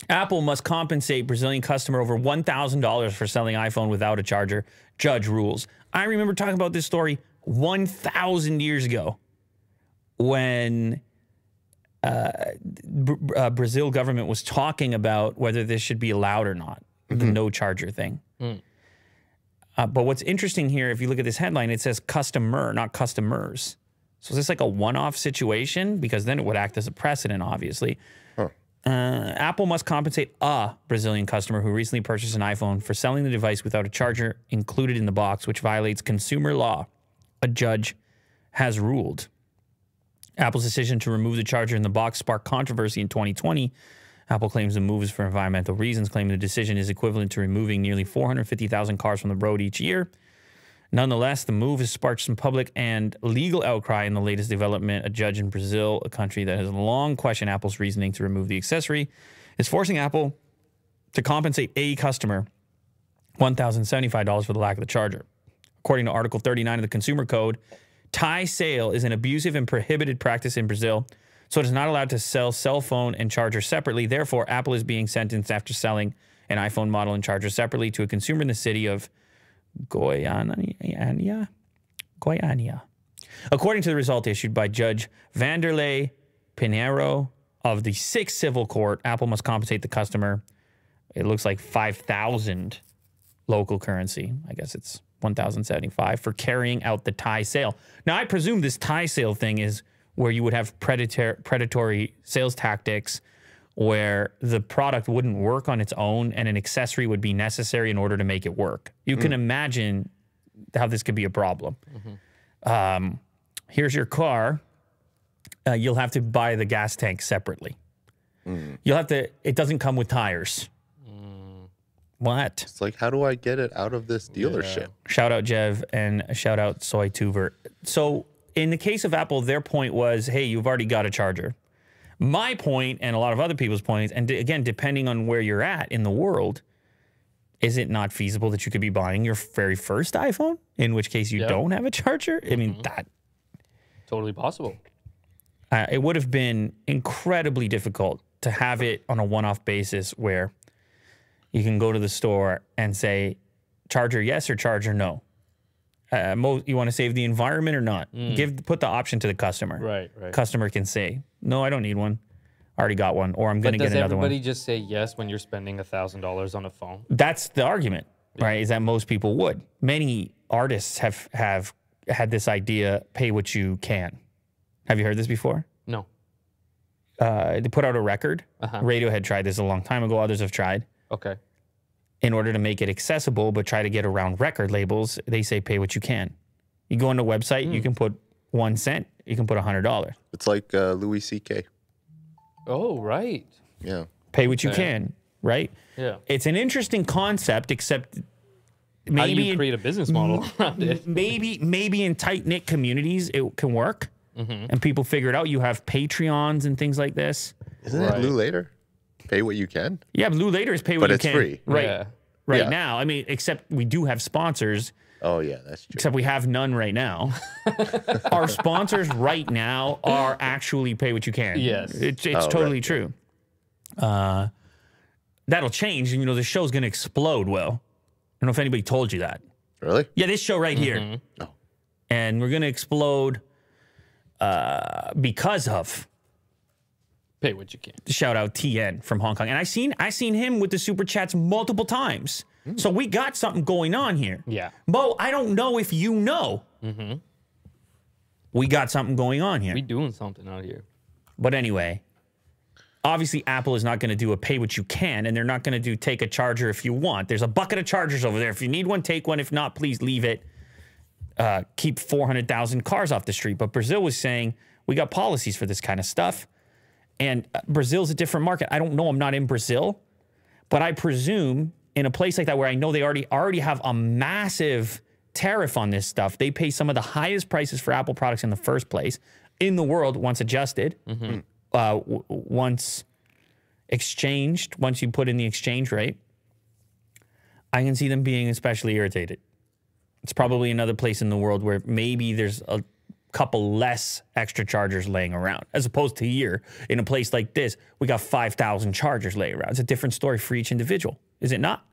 Apple must compensate Brazilian customer over $1,000 for selling iPhone without a charger. Judge rules. I remember talking about this story 1,000 years ago when Brazil government was talking about whether this should be allowed or not, the no charger thing. But what's interesting here, if you look at this headline, it says customer, not customers. So is this like a one-off situation? Because then it would act as a precedent, obviously. Apple must compensate a Brazilian customer who recently purchased an iPhone for selling the device without a charger included in the box, which violates consumer law, a judge has ruled. Apple's decision to remove the charger in the box sparked controversy in 2020. Apple claims the move is for environmental reasons, claiming the decision is equivalent to removing nearly 450,000 cars from the road each year. Nonetheless, the move has sparked some public and legal outcry in the latest development. A judge in Brazil, a country that has long questioned Apple's reasoning to remove the accessory, is forcing Apple to compensate a customer $1,075 for the lack of the charger. According to Article 39 of the Consumer Code, tie sale is an abusive and prohibited practice in Brazil, so it is not allowed to sell cell phone and charger separately. Therefore, Apple is being sentenced after selling an iPhone model and charger separately to a consumer in the city of Goiânia. According to the result issued by Judge Vanderlei Pinheiro of the 6th Civil Court, Apple must compensate the customer. It looks like 5,000 local currency. I guess it's 1,075 for carrying out the tie sale. Now, I presume this tie sale thing is where you would have predatory sales tactics where the product wouldn't work on its own and an accessory would be necessary in order to make it work. You can imagine how this could be a problem. Here's your car. You'll have to buy the gas tank separately. You'll have to, it doesn't come with tires. What? It's like, how do I get it out of this dealership? Yeah. Shout out Jev and shout out Soy Tuver. So in the case of Apple, their point was, hey, you've already got a charger. My point, and a lot of other people's points, and again, depending on where you're at in the world, is it not feasible that you could be buying your very first iPhone, in which case you don't have a charger? I mean, that... Totally possible. It would have been incredibly difficult to have it on a one-off basis where you can go to the store and say, charger yes or charger no. You want to save the environment or not? Put the option to the customer. Right. Customer can say, no, I don't need one. I already got one, or I'm going to get another one. Does everybody just say yes when you're spending $1,000 on a phone? That's the argument, right? Is that most people would. Many artists have had this idea, pay what you can. Have you heard this before? No. They put out a record. Radiohead tried this a long time ago. Others have tried. Okay. In order to make it accessible, but try to get around record labels, they say pay what you can. You go on a website, you can put 1 cent, you can put $100. It's like Louis C.K. Oh, right. Yeah. Pay what you can, right? Yeah. It's an interesting concept, except maybe how do you create a business model around it? Maybe in tight-knit communities it can work, and people figure it out. You have Patreons and things like this. Isn't it Lou Later? Pay what you can? Yeah, Lou Later is pay what you can. But it's free. Right. Right now. I mean, except we do have sponsors. Oh, yeah, that's true. Except we have none right now. Our sponsors right now are actually pay what you can. Yes. It's totally true. That'll change. You know, the show's going to explode, Will. I don't know if anybody told you that. Really? Yeah, this show right here. Oh. And we're going to explode because of... Pay what you can. Shout out TN from Hong Kong. And I seen him with the super chats multiple times. So we got something going on here. Yeah. Mo, I don't know if you know. We got something going on here. We doing something out here. But anyway, obviously Apple is not going to do a pay what you can, and they're not going to do take a charger if you want. There's a bucket of chargers over there. If you need one, take one. If not, please leave it. Keep 400,000 cars off the street. But Brazil was saying, we got policies for this kind of stuff. And Brazil's a different market. I don't know. I'm not in Brazil. But I presume in a place like that where I know they already have a massive tariff on this stuff, they pay some of the highest prices for Apple products in the first place in the world once adjusted, once exchanged, once you put in the exchange rate. I can see them being especially irritated. It's probably another place in the world where maybe there's a couple less extra chargers laying around, as opposed to here in a place like this, we got 5,000 chargers laying around. It's a different story for each individual, is it not?